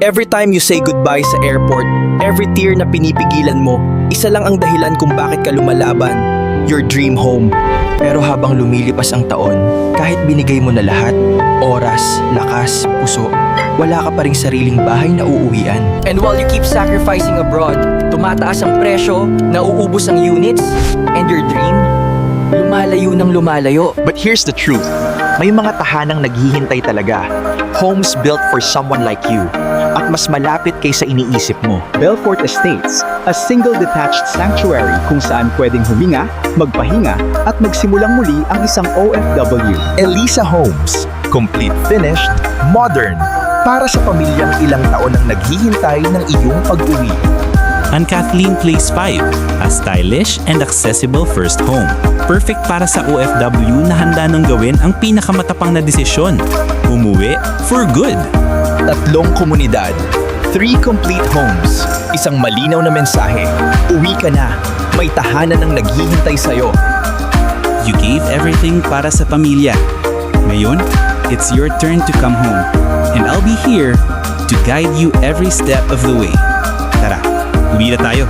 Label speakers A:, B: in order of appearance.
A: Every time you say goodbye sa airport, every tear na pinipigilan mo, isa lang ang dahilan kung bakit ka lumalaban, your dream home. Pero habang lumilipas ang taon, kahit binigay mo na lahat, oras, lakas, puso, wala ka pa ring sariling bahay na uuwian.
B: And while you keep sacrificing abroad, tumataas ang presyo, nauubos ang units, and your dream, lumalayo ng lumalayo.
C: But here's the truth. May mga tahanang naghihintay talaga. Homes built for someone like you. At mas malapit kaysa iniisip mo.
D: Belfort Estates, a single detached sanctuary kung saan pwedeng huminga, magpahinga, at magsimulang muli ang isang OFW.
E: Elisa Homes, complete finished, modern, para sa pamilyang ilang taon ang naghihintay ng iyong pag-uwi.
F: Ang Kathleen Place 5, a stylish and accessible first home. Perfect para sa OFW na handa nang gawin ang pinakamatapang na desisyon. Umuwi for good.
E: 3 komunidad, 3 complete homes, isang malinaw na mensahe. Uwi ka na, may tahanan ang naghihintay sa'yo.
F: You gave everything para sa pamilya. Ngayon, it's your turn to come home. And I'll be here to guide you every step of the way. Tara, uwi na tayo.